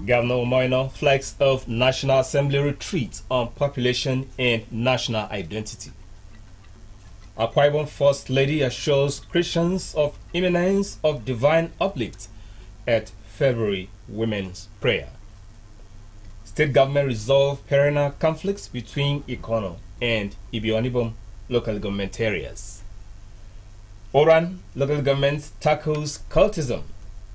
Governor Umoino flags off National Assembly retreat on population and national identity. Akwa Ibom First Lady assures Christians of imminence of divine uplift at February Women's Prayer. State government resolve perennial conflicts between Ikono and Ibionibom local government areas. Oran local government tackles cultism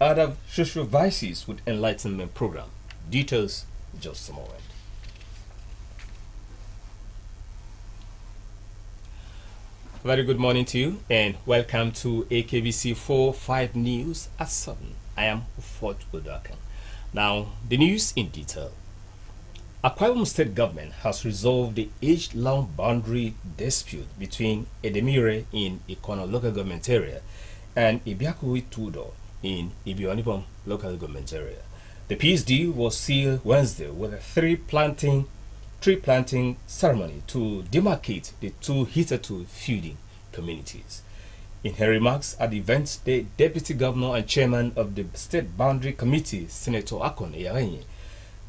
out of social vices with enlightenment program. Details just a moment. Very good morning to you and welcome to AKBC 4-5 News at 7. I am Ufot Udakan. Now, the news in detail. Akwa Ibom State Government has resolved the age-long boundary dispute between Edemire in Ikono local government area and Ibiakui Tudo in Ibionibom local government area. The peace deal was sealed Wednesday with a tree planting ceremony to demarcate the two hitherto feuding communities. In her remarks at the event, the Deputy Governor and Chairman of the State Boundary Committee, Senator Akon Eyarenye,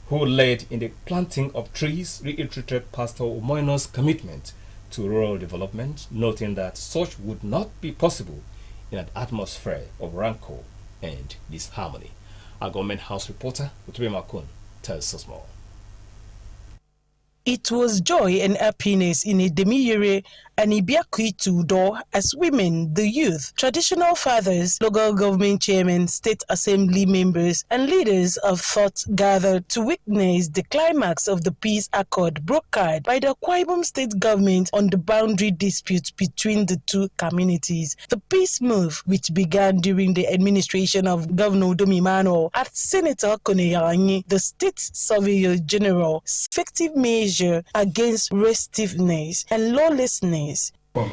who led in the planting of trees, reiterated Pastor Umoino's commitment to rural development, noting that such would not be possible in an atmosphere of rancor and disharmony. Our Government House reporter, Utube Makun, tells us more. It was joy and happiness in Edemire and Ibiakui Tudo as women, the youth, traditional fathers, local government chairmen, state assembly members, and leaders of thought gathered to witness the climax of the peace accord brokered by the Akwa Ibom State government on the boundary dispute between the two communities. The peace move, which began during the administration of Governor Udom Emmanuel at Senator Akon Eyarenye, the State Surveyor General, effective measure against restiveness and lawlessness.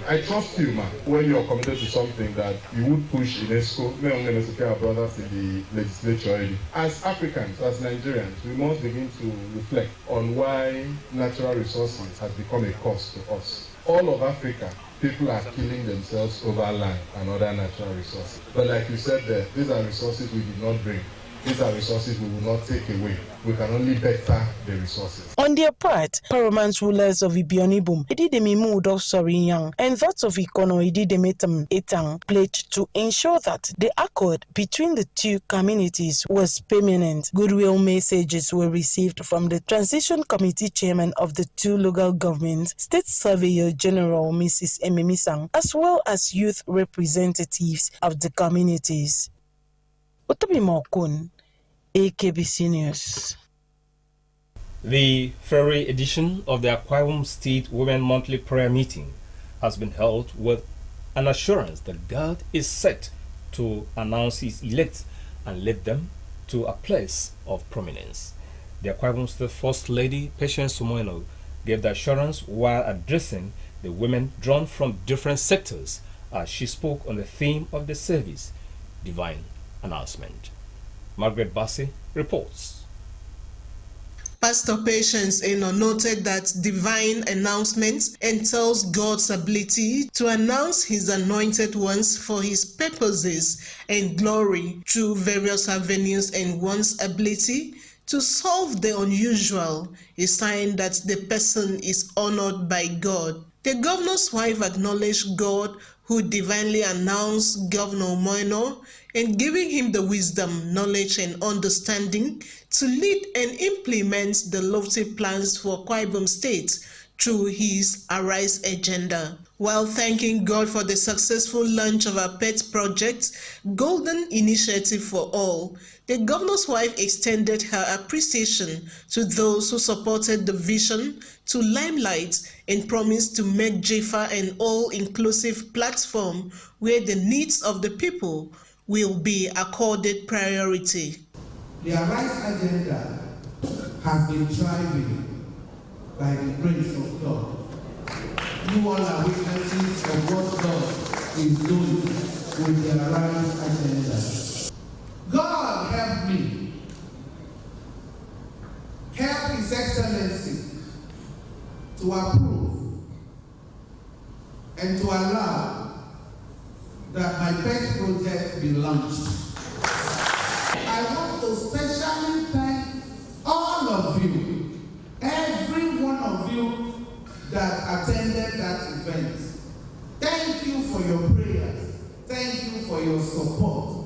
I trust you, man, when you're committed to something that you would push UNESCO, our brothers in the legislature already. As Africans, as Nigerians, we must begin to reflect on why natural resources has become a cost to us. All of Africa, people are killing themselves over land and other natural resources. But like you said there, these are resources we did not bring. These are resources we will not take away. We can only better the resources. On their part, paramount rulers of Ibionibom, Edidemi of Sorinyang, and those of Ikono, Edidemetam Etang, pledged to ensure that the accord between the two communities was permanent. Goodwill messages were received from the Transition Committee Chairman of the two local governments, State Surveyor General Mrs. Ememisang, as well as youth representatives of the communities. Utube Makun, AKBC News. The February edition of the Akwa Ibom State Women Monthly Prayer Meeting has been held with an assurance that God is set to announce His elect and lead them to a place of prominence. The Akwa Ibom State First Lady, Patience Umoino, gave the assurance while addressing the women drawn from different sectors as she spoke on the theme of the service, Divine Announcement. Margaret Bassi reports. Pastor Patience Eno noted that divine announcement entails God's ability to announce His anointed ones for His purposes and glory through various avenues, and one's ability to solve the unusual, a sign that the person is honored by God. The governor's wife acknowledged God, who divinely announced Governor Umoino and giving him the wisdom, knowledge, and understanding to lead and implement the lofty plans for Akwa Ibom State through his Arise agenda. While thanking God for the successful launch of our pet project, Golden Initiative for All, the governor's wife extended her appreciation to those who supported the vision to limelight and promised to make JIFA an all-inclusive platform where the needs of the people will be accorded priority. The Arise agenda has been thriving by the grace of God. You all are witnesses of what God is doing with the Arise agenda. God help me. Help His Excellency to approve and to allow that my pet project be launched. I want to specially thank of you, every one of you that attended that event, thank you for your prayers. Thank you for your support.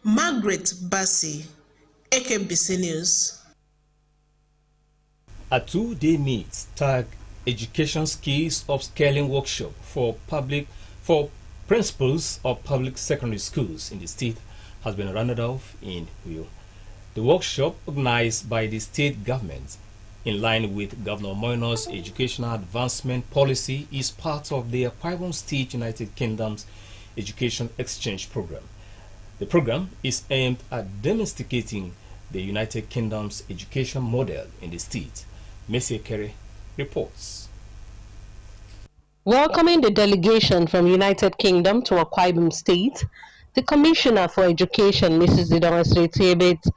Margaret Bassi, AKBC News. A two-day meet tagged Education Skills Upscaling Workshop for principals of public secondary schools in the state has been rounded off in Uyo. The workshop, organized by the state government in line with Governor Moino's educational advancement policy, is part of the Akwa Ibom State United Kingdom's Education Exchange Program. The program is aimed at domesticating the United Kingdom's education model in the state. Messi Kere reports. Welcoming the delegation from United Kingdom to Akwa Ibom State, the Commissioner for Education, Mrs. Didonga Tebet,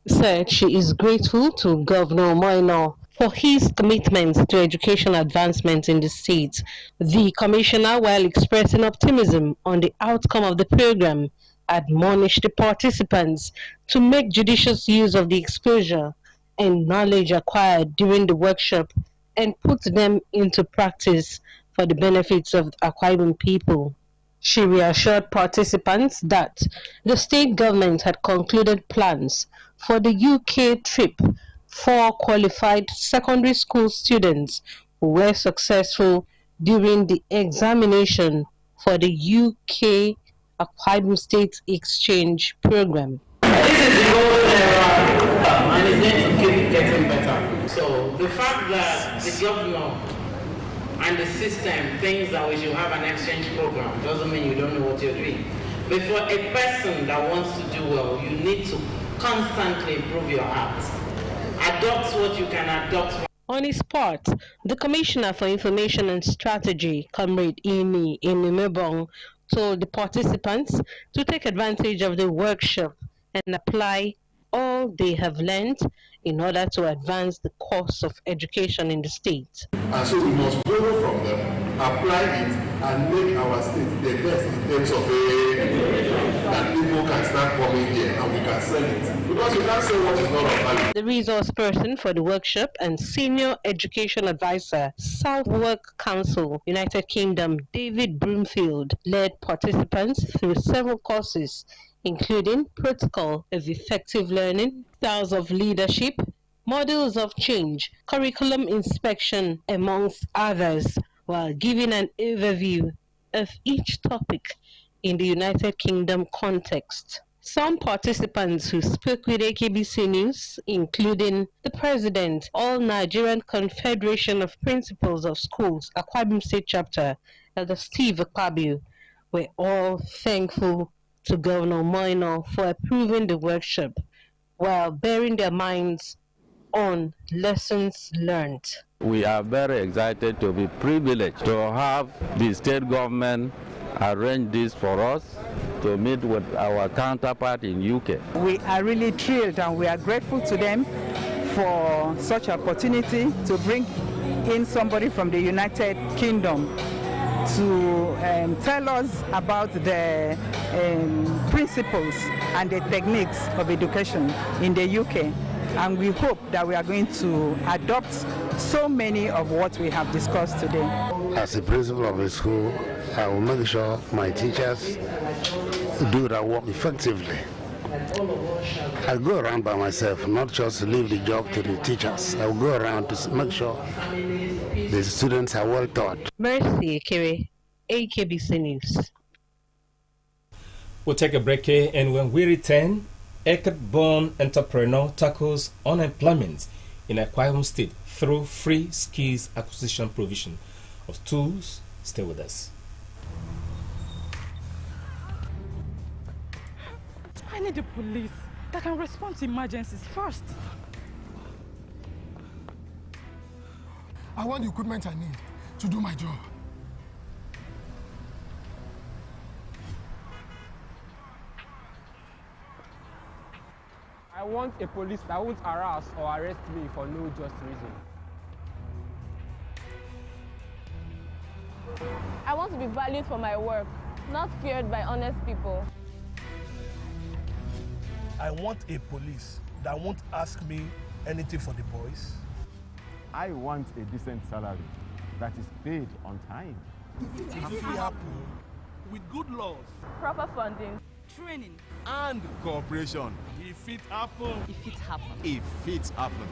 said she is grateful to Governor Moino for his commitment to education advancement in the state. The Commissioner, while expressing optimism on the outcome of the program, admonished the participants to make judicious use of the exposure and knowledge acquired during the workshop and put them into practice for the benefits of Akwa Ibom people. She reassured participants that the state government had concluded plans for the UK trip for qualified secondary school students who were successful during the examination for the UK Akwa Ibom State Exchange Program. This is the golden era, and it's going to keep getting better. So the fact that the governor and the system thinks that we should have an exchange program doesn't mean you don't know what you're doing. But for a person that wants to do well, you need to constantly improve your art. Adopt what you can adopt. On his part, the Commissioner for Information and Strategy, Comrade Imi Mebong, told the participants to take advantage of the workshop and apply all they have learned in order to advance the course of education in the state. And so we must borrow from them, apply it, and make our state the best in terms of that people can start coming here and we can sell it. Because you can't sell what is not of value. The resource person for the workshop and senior education advisor, Southwark Council, United Kingdom, David Broomfield, led participants through several courses, including protocol of effective learning, styles of leadership, models of change, curriculum inspection, amongst others, while giving an overview of each topic in the United Kingdom context. Some participants who spoke with AKBC News, including the President, All Nigerian Confederation of Principals of Schools, Akwa Ibom State Chapter, Elder Steve Akpabio, were all thankful to Governor Moino for approving the workshop while bearing their minds on lessons learned. We are very excited to be privileged to have the state government arrange this for us to meet with our counterpart in UK. We are really thrilled and we are grateful to them for such an opportunity to bring in somebody from the United Kingdom to tell us about the principles and the techniques of education in the UK. And we hope that we are going to adopt so many of what we have discussed today. As a principal of a school, I will make sure my teachers do their work effectively. I go around by myself, not just leave the job to the teachers. I will go around to make sure the students are well taught. Mercy Ekere, AKBC News. We'll take a break here, and when we return, Eket-born entrepreneur tackles unemployment in Akwa Ibom State through free skills acquisition provision of tools. Stay with us. I need the police that can respond to emergencies first. I want the equipment I need to do my job. I want a police that won't harass or arrest me for no just reason. I want to be valued for my work, not feared by honest people. I want a police that won't ask me anything for the boys. I want a decent salary that is paid on time. If it happen with good laws, Proper funding, training, and cooperation. if it happen, if it happens. If it happen.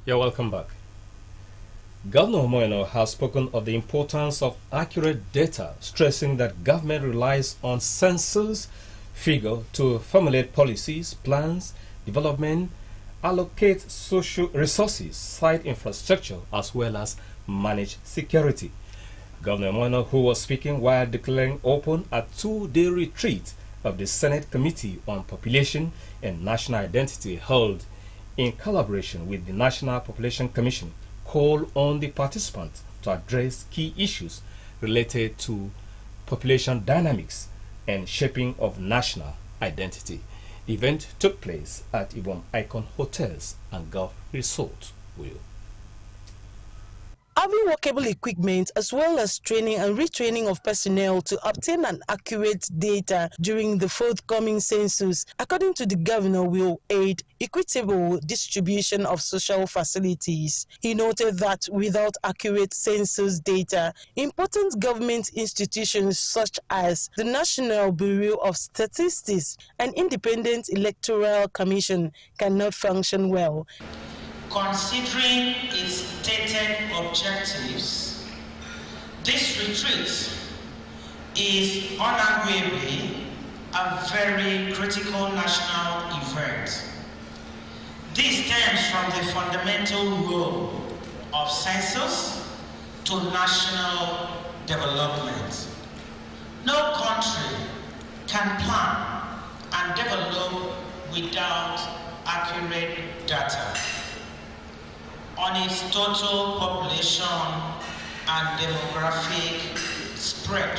You're welcome back. Governor Moino has spoken of the importance of accurate data, stressing that government relies on census figure to formulate policies, plans, development, allocate social resources, site infrastructure, as well as manage security. Governor Moino, who was speaking while declaring open a two-day retreat of the Senate Committee on Population and National Identity held in collaboration with the National Population Commission, called on the participants to address key issues related to population dynamics and shaping of national identity. The event took place at Ibom Icon Hotels and Golf Resort. Having workable equipment as well as training and retraining of personnel to obtain an accurate data during the forthcoming census, according to the governor, will aid equitable distribution of social facilities. He noted that without accurate census data, important government institutions such as the National Bureau of Statistics and Independent Electoral Commission cannot function well. Considering its stated objectives, this retreat is unarguably a very critical national event. This stems from the fundamental role of census to national development. No country can plan and develop without accurate data on its total population and demographic spread.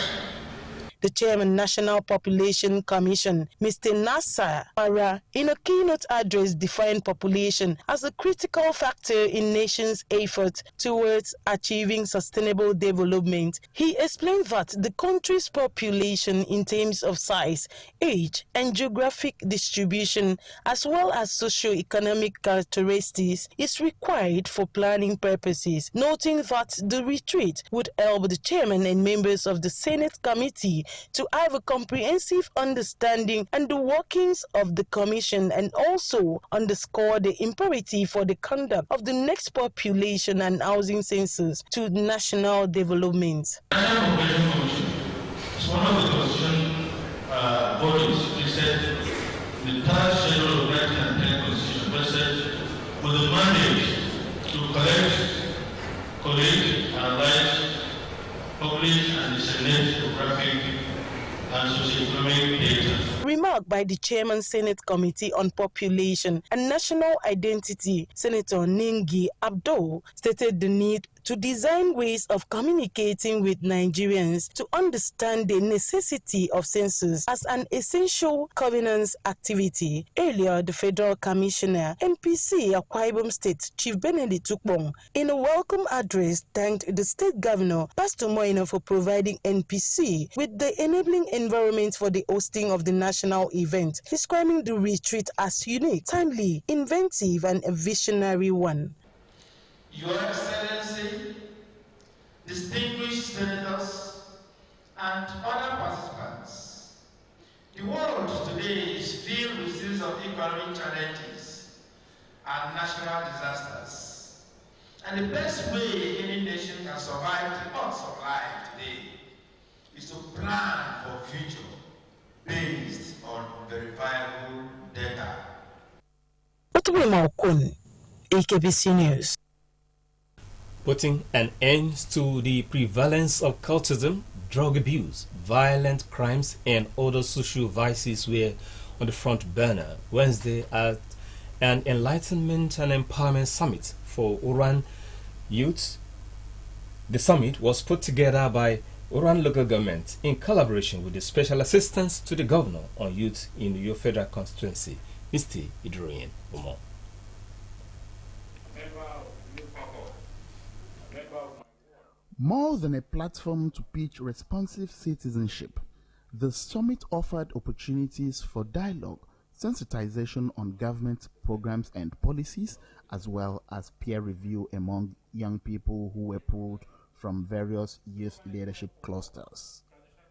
The chairman, National Population Commission, Mr. Nasser Para, in a keynote address, defined population as a critical factor in nations' effort towards achieving sustainable development. He explained that the country's population in terms of size, age, and geographic distribution, as well as socio-economic characteristics, is required for planning purposes, noting that the retreat would help the chairman and members of the Senate Committee to have a comprehensive understanding and the workings of the commission, and also underscore the imperative for the conduct of the next population and housing census to national development. National Population Commission is one of the constitution bodies. It said the third schedule of 1910 Constitution vested with the mandate to collect, analyze, publish, and disseminate geographic and socioeconomic data. Remark by the Chairman Senate Committee on Population and National Identity, Senator Ningi Abdul, stated the need to design ways of communicating with Nigerians to understand the necessity of census as an essential governance activity. Earlier, the Federal Commissioner, NPC, Akwa Ibom State, Chief Benedict Tukbong, in a welcome address, thanked the State Governor, Pastor Moino, for providing NPC with the enabling environment for the hosting of the national event, describing the retreat as unique, timely, inventive, and a visionary one. Your Excellency, distinguished senators, and other participants, the The world today is filled with series of economic challenges and national disasters. And the best way any nation can survive the odds of life today is to plan for future based on verifiable data. AKBC News. Putting an end to the prevalence of cultism, drug abuse, violent crimes, and other social vices were on the front burner Wednesday at an Enlightenment and Empowerment Summit for Oran youth. The summit was put together by Oran local government in collaboration with the Special Assistance to the Governor on Youth in the Uyo Federal Constituency, Mr. Idroyen Omo. More than a platform to pitch responsive citizenship, the summit offered opportunities for dialogue, sensitization on government programs and policies, as well as peer review among young people who were pulled from various youth leadership clusters.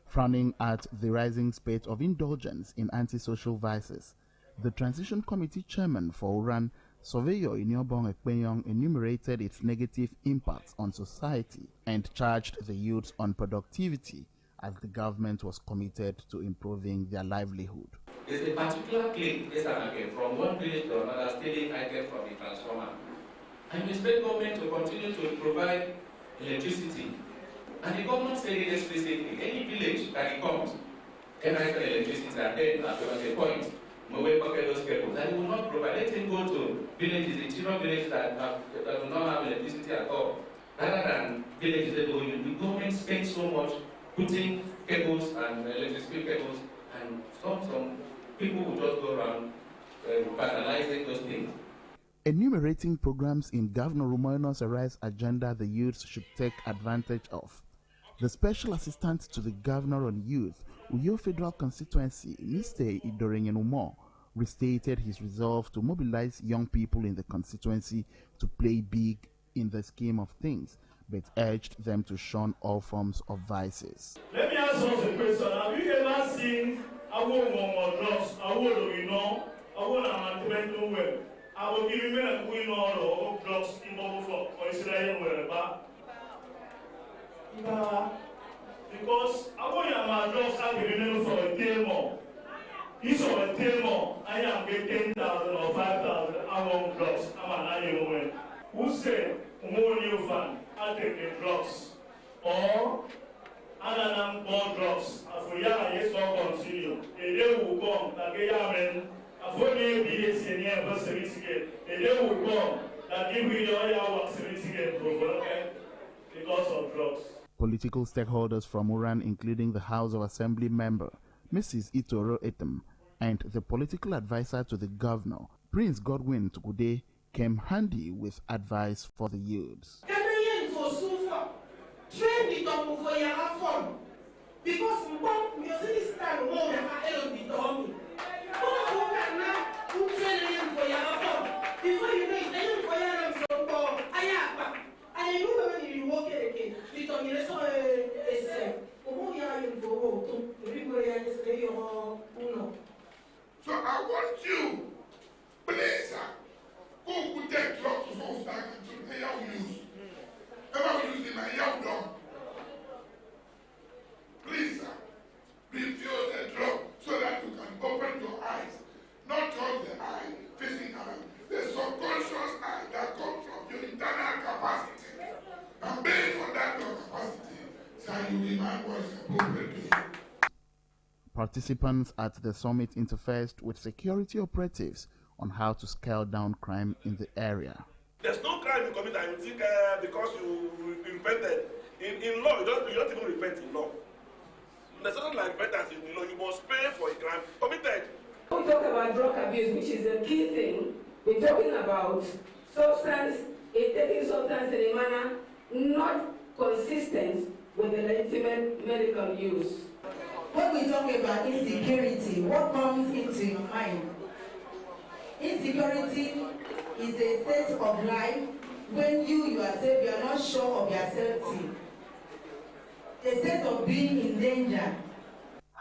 Frowning at the rising spate of indulgence in antisocial vices, the Transition Committee Chairman for Oran, Surveyor Iniobong Ekpenyong, enumerated its negative impacts on society and charged the youth on productivity as the government was committed to improving their livelihood. There's a particular clique from one village to another stealing items from the transformer. And the state government will continue to provide electricity. And the government said it explicitly, any village that it comes, can I sell electricity, and then after a point, we will pocket those cables. And we will not provide. Let him go to villages, interior villages that do not have electricity at all. Rather than villages that the government spends so much putting cables and electricity cables, and some people will just go around vandalizing those things. Enumerating programs in Governor Rumoino Sarai's agenda the youths should take advantage of, the Special Assistant to the Governor on Youth, Uyo Federal Constituency, Mr. Idroyen Omo, restated his resolve to mobilize young people in the constituency to play big in the scheme of things, but urged them to shun all forms of vices. Let me ask you a question. Have you ever seen a woman or drugs, a woman we know, a woman mental well? I will give you a queen or drugs in Boboflo or Israel wherever. Because I want your drugs are giving for a day more. Each of a day more, I am getting 10,000 or 5,000. I want drugs. I'm an annual woman. Who say, more new fan, I take the drugs. Or, I more drugs. As we are, yes, or continue. A day will come, that they are men. A 4-day BS in the anniversary. A day will come, that if we don't have a certificate because of drugs. Political stakeholders from Oran, including the House of Assembly member, Mrs. Itoro Etem, and the political advisor to the governor, Prince Godwin Tukude, came handy with advice for the youths. So I want you, please, go put that drugs to folks back into the young use. Ever use in my young dog. Please, refuse the drug so that you can open your eyes. Not just the eye facing around, the subconscious eye that comes from your internal capacity. And based on that your capacity, so you demand what is appropriate. Participants at the summit interfaced with security operatives on how to scale down crime in the area. There's no crime you commit and you think because you repented. In law, you don't even repent in law. There's something like repentance in law. You must pay for a crime committed. We talk about drug abuse, which is the key thing. We're talking about substance, taking substance in a manner not consistent with the legitimate medical use. When we talk about insecurity, what comes into your mind? Insecurity is a state of life when you yourself, you are not sure of your safety. A state of being in danger.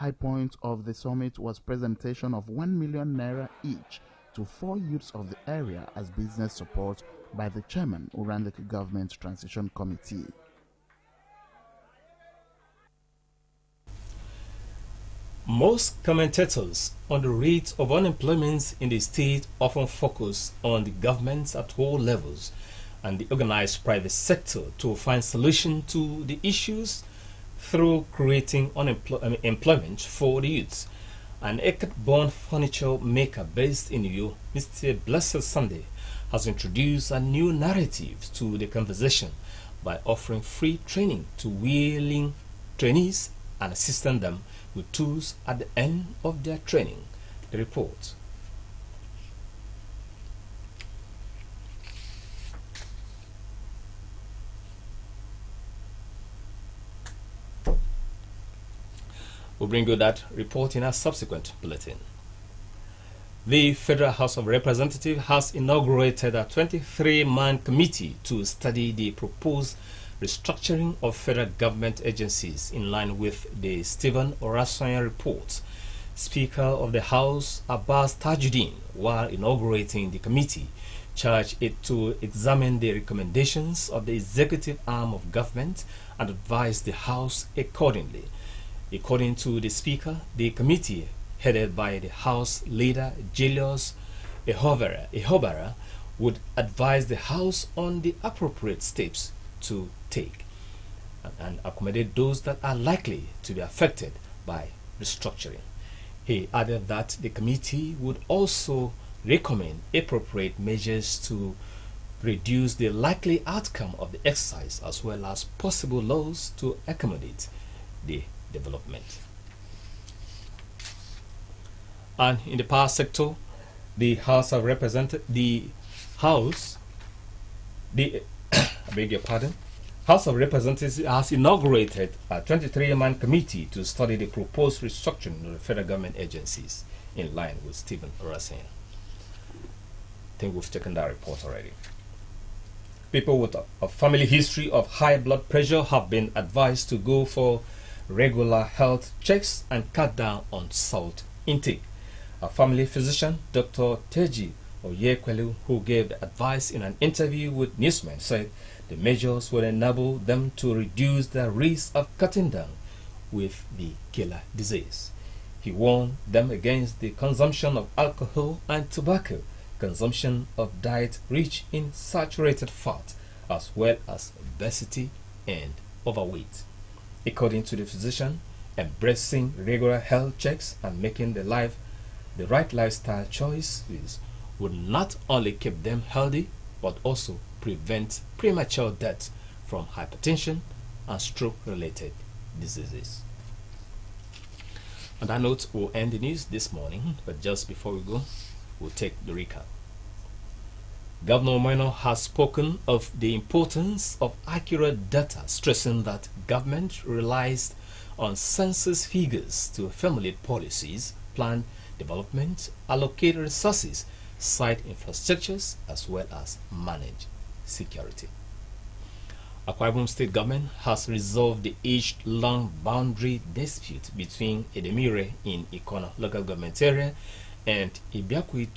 high point of the summit was presentation of 1 million naira each to 4 youths of the area as business support by the chairman who ran the government transition committee. Most commentators on the rate of unemployment in the state often focus on the government at all levels and the organized private sector to find solutions to the issues through creating employment for the youths. An Eket-born furniture maker based in Uyo, Mr. Blessed Sunday, has introduced a new narrative to the conversation by offering free training to willing trainees and assisting them with tools at the end of their training. The report. We'll bring you that report in a subsequent bulletin. The Federal House of Representatives has inaugurated a 23-man committee to study the proposed restructuring of federal government agencies in line with the Stephen Orasonya report. Speaker of the House, Abbas Tajuddin, while inaugurating the committee, charged it to examine the recommendations of the executive arm of government and advise the House accordingly. According to the Speaker, the committee, headed by the House leader Julius Ehobara, would advise the House on the appropriate steps to take and accommodate those that are likely to be affected by restructuring. He added that the committee would also recommend appropriate measures to reduce the likely outcome of the exercise as well as possible laws to accommodate the development. And in the power sector, the House of Representatives, House of Representatives has inaugurated a 23-man committee to study the proposed restructuring of the federal government agencies in line with Stephen Orasonya. I think we've taken that report already. People with a family history of high blood pressure have been advised to go for regular health checks and cut down on salt intake. A family physician, Dr. Teji Oyekwelu, who gave the advice in an interview with Newsmen, said the measures will enable them to reduce the risk of cutting down with the killer disease. He warned them against the consumption of alcohol and tobacco, consumption of diet rich in saturated fat, as well as obesity and overweight. According to the physician, embracing regular health checks and making the right lifestyle choices would not only keep them healthy, but also prevent premature death from hypertension and stroke-related diseases. On that note, we'll end the news this morning, but just before we go, we'll take the recap. Governor Moino has spoken of the importance of accurate data, stressing that government relies on census figures to formulate policies, plan development, allocate resources, site infrastructures, as well as manage security. Akwa Ibom State Government has resolved the age-long boundary dispute between Edemire in Ikona local government area and Ibiaku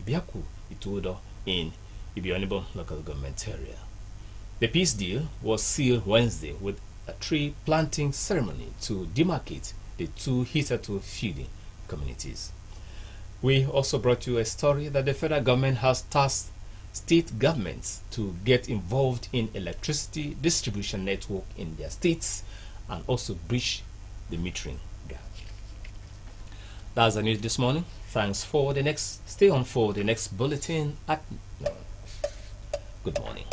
Ituodo in Ibionibon local government area. The peace deal was sealed Wednesday with a tree planting ceremony to demarcate the two hitherto feuding communities. We also brought you a story that the federal government has tasked state governments to get involved in electricity distribution network in their states and also bridge the metering gap. That's the news this morning. Thanks for the next. Stay on for the next bulletin at. Good morning.